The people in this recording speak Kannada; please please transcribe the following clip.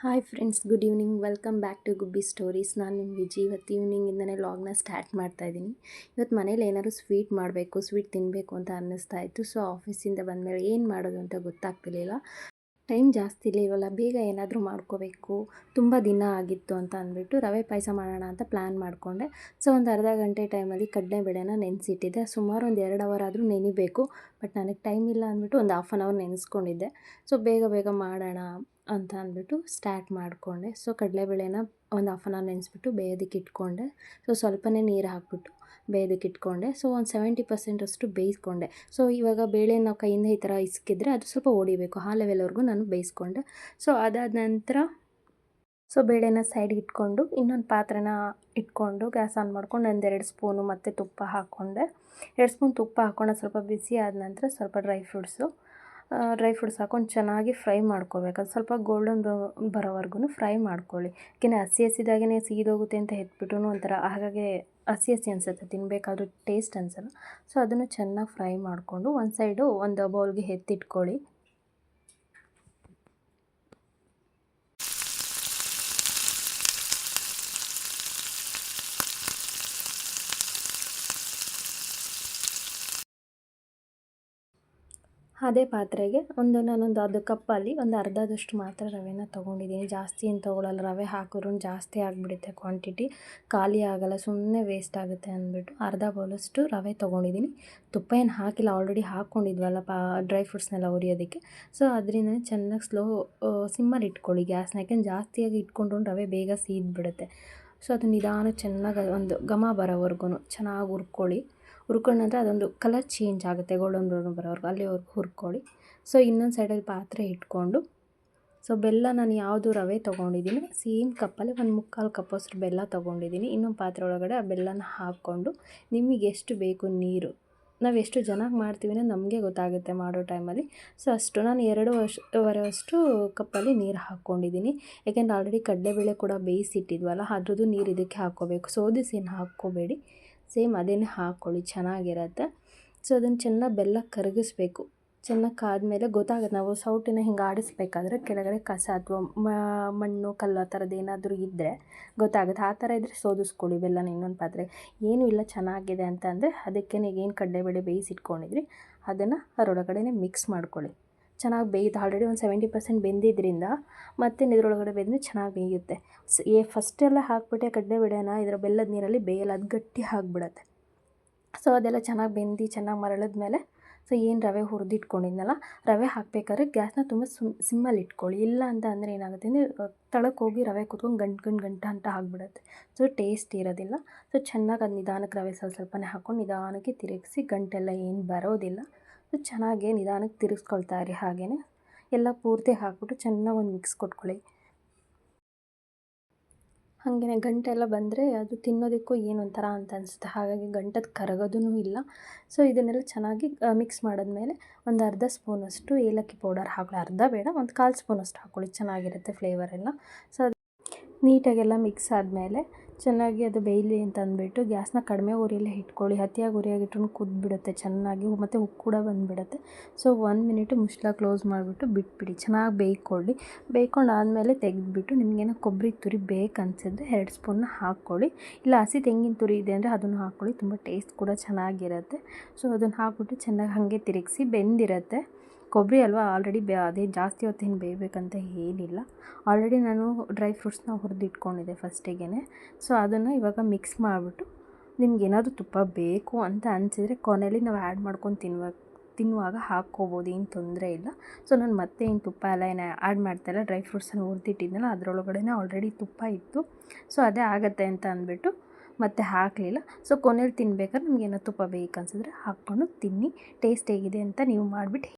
Hi friends, good evening. Welcome back to Gubbi stories. ನಾನು ನಿಮ್ಮ ವಿಜಿ. ಇವತ್ತು ಈವ್ನಿಂಗಿಂದನೇ ವ್ಲಾಗ್ನ ಸ್ಟಾರ್ಟ್ ಮಾಡ್ತಾಯಿದ್ದೀನಿ. ಇವತ್ತು ಮನೇಲಿ ಏನಾದ್ರು ಸ್ವೀಟ್ ಮಾಡಬೇಕು, ಸ್ವೀಟ್ ತಿನ್ನಬೇಕು ಅಂತ ಅನ್ನಿಸ್ತಾ ಇತ್ತು. ಸೊ ಆಫೀಸಿಂದ ಬಂದಮೇಲೆ ಏನು ಮಾಡೋದು ಅಂತ ಗೊತ್ತಾಗ್ತಿರ್ಲಿಲ್ಲ. ಟೈಮ್ ಜಾಸ್ತಿ ಇರಲಿಲ್ವಲ್ಲ, ಬೇಗ ಏನಾದರೂ ಮಾಡ್ಕೋಬೇಕು, ತುಂಬ ದಿನ ಆಗಿತ್ತು ಅಂತ ಅಂದ್ಬಿಟ್ಟು ರವೆ ಪಾಯಸ ಮಾಡೋಣ ಅಂತ ಪ್ಲ್ಯಾನ್ ಮಾಡಿಕೊಂಡೆ. ಸೊ ಒಂದು ಅರ್ಧ ಗಂಟೆ ಟೈಮಲ್ಲಿ ಕಡಲೆಬೇಳೆನ ನೆನೆಸಿಟ್ಟಿದ್ದೆ. ಸುಮಾರು ಒಂದು 2 ಅವರ್ ಆದರೂ ನೆನಿಬೇಕು. ಬಟ್ ನನಗೆ ಟೈಮ್ ಇಲ್ಲ ಅಂದ್ಬಿಟ್ಟು ಒಂದು ಹಾಫ್ ಆನ್ ಅವರ್ ನೆನೆಸ್ಕೊಂಡಿದ್ದೆ. ಸೊ ಬೇಗ ಬೇಗ ಮಾಡೋಣ ಅಂತ ಅಂದ್ಬಿಟ್ಟು ಸ್ಟಾರ್ಟ್ ಮಾಡಿಕೊಂಡೆ. ಸೊ ಕಡಲೆಬೇಳೆನ ಒಂದು ಹಾಫ್ ಆನ್ ಅವರ್ ನೆನೆಸ್ಬಿಟ್ಟು ಬೇಯೋದಕ್ಕೆ ಇಟ್ಕೊಂಡೆ. ಸೊ ಸ್ವಲ್ಪನೇ ನೀರು ಹಾಕ್ಬಿಟ್ಟು ಬೇಯೋದಕ್ಕೆ ಇಟ್ಕೊಂಡೆ. ಸೊ ಒಂದು 70% ಅಷ್ಟು ಬೇಯಿಸ್ಕೊಂಡೆ. ಸೊ ಇವಾಗ ಬೇಳೆ ನಾವು ಕೈಯಿಂದ ಈ ಥರ ಇಸ್ಕಿದ್ರೆ ಅದು ಸ್ವಲ್ಪ ಹೊಡಿಬೇಕು, ಆ ಲೆವೆಲ್ವರೆಗೂ ನಾನು ಬೇಯಿಸ್ಕೊಂಡೆ. ಸೊ ಅದಾದ ನಂತರ ಬೇಳೆನ ಸೈಡ್ಗೆ ಇಟ್ಕೊಂಡು ಇನ್ನೊಂದು ಪಾತ್ರೆನ ಇಟ್ಕೊಂಡು ಗ್ಯಾಸ್ ಆನ್ ಮಾಡ್ಕೊಂಡು 1-2 ಸ್ಪೂನು ಮತ್ತು ತುಪ್ಪ ಹಾಕ್ಕೊಂಡೆ. 2 ಸ್ಪೂನ್ ತುಪ್ಪ ಹಾಕ್ಕೊಂಡು ಸ್ವಲ್ಪ ಬಿಸಿ ಆದ ನಂತರ ಸ್ವಲ್ಪ ಡ್ರೈ ಫ್ರೂಟ್ಸ್ ಹಾಕ್ಕೊಂಡು ಚೆನ್ನಾಗಿ ಫ್ರೈ ಮಾಡ್ಕೋಬೇಕು. ಅದು ಸ್ವಲ್ಪ ಗೋಲ್ಡನ್ ಬರೋವರೆಗೂ ಫ್ರೈ ಮಾಡ್ಕೊಳ್ಳಿ. ಯಾಕೆಂದರೆ ಹಸಿದಾಗೇ ಸೀದೋಗುತ್ತೆ ಅಂತ ಎತ್ಬಿಟ್ಟು ಒಂಥರ ಹಾಗಾಗಿ ಹಸಿ ಅನಿಸುತ್ತೆ, ತಿನ್ನಬೇಕಾದ್ರೂ ಟೇಸ್ಟ್ ಅನಿಸಲ್ಲ. ಸೊ ಅದನ್ನು ಚೆನ್ನಾಗಿ ಫ್ರೈ ಮಾಡಿಕೊಂಡು ಒಂದು ಸೈಡು ಒಂದು ಬೌಲ್ಗೆ ಎತ್ತಿಟ್ಕೊಳ್ಳಿ. ಅದೇ ಪಾತ್ರೆಗೆ ನಾನೊಂದು ಅದು ಕಪ್ಪಲ್ಲಿ ಒಂದು ಅರ್ಧದಷ್ಟು ಮಾತ್ರ ರವೆನ ತೊಗೊಂಡಿದ್ದೀನಿ. ಜಾಸ್ತಿ ಏನು ತೊಗೊಳಲ್ಲ, ರವೆ ಹಾಕಿದ್ರು ಜಾಸ್ತಿ ಆಗಿಬಿಡುತ್ತೆ, ಕ್ವಾಂಟಿಟಿ ಖಾಲಿ ಆಗೋಲ್ಲ, ಸುಮ್ಮನೆ ವೇಸ್ಟ್ ಆಗುತ್ತೆ ಅಂದ್ಬಿಟ್ಟು ಅರ್ಧ ಬೌಲಷ್ಟು ರವೆ ತೊಗೊಂಡಿದ್ದೀನಿ. ತುಪ್ಪ ಏನು ಹಾಕಿಲ್ಲ, ಆಲ್ರೆಡಿ ಹಾಕ್ಕೊಂಡಿದ್ವಲ್ಲ ಡ್ರೈ ಫ್ರೂಟ್ಸ್ನೆಲ್ಲ ಹುರಿಯೋದಕ್ಕೆ. ಸೊ ಅದರಿಂದ ಚೆನ್ನಾಗಿ ಸಿಮ್ಮಲ್ಲಿ ಇಟ್ಕೊಳ್ಳಿ ಗ್ಯಾಸ್ನ. ಯಾಕೆಂದ್ರೆ ಜಾಸ್ತಿಯಾಗಿ ಇಟ್ಕೊಂಡ್ರು ರವೆ ಬೇಗ ಸೀದ್ಬಿಡುತ್ತೆ. ಸೊ ಅದು ನಿಧಾನ ಚೆನ್ನಾಗಿ ಒಂದು ಘಮ ಬರೋವರೆಗೂ ಚೆನ್ನಾಗಿ ಹುರ್ಕೊಂಡ ನಂತರ ಅದೊಂದು ಕಲರ್ ಚೇಂಜ್ ಆಗುತ್ತೆ, ಗೋಲ್ಡನ್ ಬ್ರೌನ್ ಬರೋವರೆಗೂ ಅಲ್ಲಿವರೆಗೂ ಹುರ್ಕೊಳ್ಳಿ. ಸೊ ಇನ್ನೊಂದು ಸೈಡಲ್ಲಿ ಪಾತ್ರೆ ಇಟ್ಕೊಂಡು ಬೆಲ್ಲ ನಾನು ಯಾವುದು ರವೆ ತೊಗೊಂಡಿದ್ದೀನಿ ಸೇಮ್ ಕಪ್ಪಲ್ಲಿ ಒಂದು 3/4 ಕಪ್ಪಷ್ಟು ಬೆಲ್ಲ ತೊಗೊಂಡಿದ್ದೀನಿ. ಇನ್ನೊಂದು ಪಾತ್ರೆ ಒಳಗಡೆ ಆ ಬೆಲ್ಲನ ಹಾಕ್ಕೊಂಡು ನಿಮಗೆ ಎಷ್ಟು ಬೇಕು ನೀರು, ನಾವು ಎಷ್ಟು ಜನಕ್ಕೆ ಮಾಡ್ತೀವಿ ಅನ್ನೋದು ನಮಗೆ ಗೊತ್ತಾಗುತ್ತೆ ಮಾಡೋ ಟೈಮಲ್ಲಿ. ಸೊ ಅಷ್ಟು ನಾನು 2.5 ಕಪ್ಪಲ್ಲಿ ನೀರು ಹಾಕ್ಕೊಂಡಿದ್ದೀನಿ. ಯಾಕೆಂದರೆ ಆಲ್ರೆಡಿ ಕಡಲೆಬೇಳೆ ಕೂಡ ಬೇಯಿಸಿಟ್ಟಿದ್ವಲ್ಲ, ಅದ್ರದ್ದು ನೀರು ಇದಕ್ಕೆ ಹಾಕ್ಕೋಬೇಕು. ಸೋದಿಸಿ ಏನು ಹಾಕ್ಕೋಬೇಡಿ, ಸೇಮ್ ಅದೇನೇ ಹಾಕ್ಕೊಳ್ಳಿ, ಚೆನ್ನಾಗಿರುತ್ತೆ. ಸೊ ಅದನ್ನು ಚೆನ್ನಾಗಿ ಬೆಲ್ಲ ಕರಗಿಸ್ಬೇಕು. ಚೆನ್ನಾಗಿ ಕಾದ್ಮೇಲೆ ಗೊತ್ತಾಗುತ್ತೆ, ನಾವು ಸೌಟಿನ ಹಿಂಗೆ ಆಡಿಸ್ಬೇಕಾದ್ರೆ ಕೆಳಗಡೆ ಕಸ ಅಥವಾ ಮಣ್ಣು ಕಲ್ಲು ಆ ಥರದ್ದು ಏನಾದರೂ ಇದ್ದರೆ ಗೊತ್ತಾಗುತ್ತೆ. ಆ ಥರ ಇದ್ದರೆ ಸೋದಿಸ್ಕೊಳ್ಳಿ ಬೆಲ್ಲನ ಇನ್ನೊಂದು ಪಾತ್ರೆ. ಏನೂ ಇಲ್ಲ ಚೆನ್ನಾಗಿದೆ ಅಂತ ಅಂದರೆ ಅದಕ್ಕೆ ಏನು ಕಡಲೆಬೇಳೆ ಬೇಯಿಸಿಟ್ಕೊಂಡಿದ್ರಿ ಅದನ್ನು ಅದರೊಳಗಡೆ ಮಿಕ್ಸ್ ಮಾಡ್ಕೊಳ್ಳಿ. ಚೆನ್ನಾಗಿ ಬೇಯ್ದು ಆಲ್ರೆಡಿ ಒಂದು 70% ಬೆಂದಿದ್ದರಿಂದ ಮತ್ತೆ ಇದ್ರೊಳಗಡೆ ಬೆಂದರೆ ಚೆನ್ನಾಗಿ ಬೇಯುತ್ತೆ. ಫಸ್ಟೆಲ್ಲ ಹಾಕ್ಬಿಟ್ಟೆ ಕಡಲೆಬೇಳೆನ ಇದರ ಬೆಲ್ಲದ ನೀರಲ್ಲಿ ಬೇಯಲ್ಲ, ಅದು ಗಟ್ಟಿ ಆಗಿಬಿಡತ್ತೆ. ಸೊ ಅದೆಲ್ಲ ಚೆನ್ನಾಗಿ ಚೆನ್ನಾಗಿ ಮರಳಿದ್ಮೇಲೆ ಏನು ರವೆ ಹುರಿದಿಟ್ಕೊಂಡಿದ್ನಲ್ಲ, ರವೆ ಹಾಕಬೇಕಾದ್ರೆ ಗ್ಯಾಸ್ನ ತುಂಬ ಸಿಮ್ಮಲ್ಲಿ ಇಟ್ಕೊಳ್ಳಿ. ಇಲ್ಲ ಅಂತ ಅಂದರೆ ಏನಾಗುತ್ತೆ ಅಂದರೆ ತಳಕ್ಕೆ ಹೋಗಿ ರವೆ ಕೂತ್ಕೊಂಡು ಗಂಟು ಅಂತ ಆಗಿಬಿಡುತ್ತೆ. ಸೊ ಟೇಸ್ಟ್ ಇರೋದಿಲ್ಲ. ಸೊ ಚೆನ್ನಾಗಿ ಅದು ನಿಧಾನಕ್ಕೆ ರವೆ ಸ್ವಲ್ಪನೇ ಹಾಕ್ಕೊಂಡು ನಿಧಾನಕ್ಕೆ ತಿರುಗಿಸಿ, ಗಂಟೆಲ್ಲ ಏನು ಬರೋದಿಲ್ಲ. ಸೊ ಚೆನ್ನಾಗಿ ನಿಧಾನಕ್ಕೆ ತಿರುಗಿಸ್ಕೊಳ್ತಾ ಇರಿ. ಹಾಗೆಯೇ ಎಲ್ಲ ಪೂರ್ತಿ ಹಾಕ್ಬಿಟ್ಟು ಚೆನ್ನಾಗಿ ಒಂದು ಮಿಕ್ಸ್ ಕೊಟ್ಕೊಳ್ಳಿ. ಹಾಗೆಯೇ ಗಂಟೆಲ್ಲ ಬಂದರೆ ಅದು ತಿನ್ನೋದಕ್ಕೂ ಏನು ಒಂಥರ ಅಂತ ಅನಿಸುತ್ತೆ, ಹಾಗಾಗಿ ಗಂಟದು ಕರಗೋದೂ ಇಲ್ಲ. ಸೊ ಇದನ್ನೆಲ್ಲ ಚೆನ್ನಾಗಿ ಮಿಕ್ಸ್ ಮಾಡಿದ್ಮೇಲೆ ಒಂದು ಅರ್ಧ ಸ್ಪೂನಷ್ಟು ಏಲಕ್ಕಿ ಪೌಡರ್ ಹಾಕೊಳ್ಳಿ. ಅರ್ಧ ಬೇಡ, ಒಂದು 1/4 ಸ್ಪೂನಷ್ಟು ಹಾಕ್ಕೊಳ್ಳಿ, ಚೆನ್ನಾಗಿರುತ್ತೆ ಫ್ಲೇವರೆಲ್ಲ. ಸೊ ಅದು ನೀಟಾಗೆಲ್ಲ ಮಿಕ್ಸ್ ಆದಮೇಲೆ ಚೆನ್ನಾಗಿ ಅದು ಬೇಯಲಿ ಅಂತ ಅಂದ್ಬಿಟ್ಟು ಗ್ಯಾಸ್ನ ಕಡಿಮೆ ಉರಿಯಲ್ಲೇ ಇಟ್ಕೊಳ್ಳಿ. ಅತಿಯಾಗಿ ಉರಿಯಾಗಿಟ್ರೂ ಕುದ್ಬಿಡುತ್ತೆ ಚೆನ್ನಾಗಿ, ಮತ್ತು ಉಪ್ಪು ಕೂಡ ಬಂದುಬಿಡುತ್ತೆ. ಸೊ 1 ಮಿನಿಟು ಮುಚ್ಚಳ ಕ್ಲೋಸ್ ಮಾಡಿಬಿಟ್ಟು ಬಿಟ್ಬಿಡಿ, ಚೆನ್ನಾಗಿ ಬೇಯ್ಕೊಂಡು ಆದಮೇಲೆ ತೆಗೆದುಬಿಟ್ಟು ನಿಮಗೇನೋ ಕೊಬ್ಬರಿ ತುರಿ ಬೇಕನ್ಸಿದ್ರೆ 2 ಸ್ಪೂನ್ನ ಹಾಕ್ಕೊಳ್ಳಿ. ಇಲ್ಲ ಹಸಿ ತೆಂಗಿನ ತುರಿ ಇದೆ ಅಂದರೆ ಅದನ್ನು ಹಾಕ್ಕೊಳ್ಳಿ, ತುಂಬ ಟೇಸ್ಟ್ ಕೂಡ ಚೆನ್ನಾಗಿರುತ್ತೆ. ಸೊ ಅದನ್ನು ಹಾಕ್ಬಿಟ್ಟು ಚೆನ್ನಾಗಿ ಹಾಗೆ ತಿರುಗಿಸಿ, ಬೆಂದಿರುತ್ತೆ ಕೊಬ್ಬರಿ ಅಲ್ವಾ ಆಲ್ರೆಡಿ ಅದೇ ಜಾಸ್ತಿ ಹೊತ್ತೇನು ಬೇಯಬೇಕಂತ ಏನಿಲ್ಲ. ಆಲ್ರೆಡಿ ನಾನು ಡ್ರೈ ಫ್ರೂಟ್ಸ್ನ ಹುರಿದಿಟ್ಕೊಂಡಿದ್ದೆ ಫಸ್ಟಿಗೆ. ಸೊ ಅದನ್ನು ಇವಾಗ ಮಿಕ್ಸ್ ಮಾಡಿಬಿಟ್ಟು ನಿಮಗೇನಾದರೂ ತುಪ್ಪ ಬೇಕು ಅಂತ ಅನಿಸಿದರೆ ಕೊನೆಯಲ್ಲಿ ನಾವು ಆ್ಯಡ್ ಮಾಡ್ಕೊಂಡು ತಿನ್ನುವಾಗ ಹಾಕ್ಕೋಬೋದು, ಏನು ತೊಂದರೆ ಇಲ್ಲ. ಸೊ ನಾನು ಮತ್ತೆ ಏನು ತುಪ್ಪ ಎಲ್ಲ ಏನು ಆ್ಯಡ್ ಮಾಡ್ತಾಯಿಲ್ಲ, ಡ್ರೈ ಫ್ರೂಟ್ಸನ್ನು ಹುರಿದಿಟ್ಟಿದ್ನಲ್ಲ ಅದರೊಳಗಡೆ ಆಲ್ರೆಡಿ ತುಪ್ಪ ಇತ್ತು. ಸೊ ಅದೇ ಆಗುತ್ತೆ ಅಂತ ಅಂದ್ಬಿಟ್ಟು ಮತ್ತೆ ಹಾಕಲಿಲ್ಲ. ಸೊ ಕೊನೆಯಲ್ಲಿ ತಿನ್ಬೇಕಾದ್ರೆ ನಿಮಗೇನೋ ತುಪ್ಪ ಬೇಕನ್ಸಿದ್ರೆ ಹಾಕ್ಕೊಂಡು ತಿನ್ನಿ. ಟೇಸ್ಟ್ ಹೇಗಿದೆ ಅಂತ ನೀವು ಮಾಡಿಬಿಟ್ಟು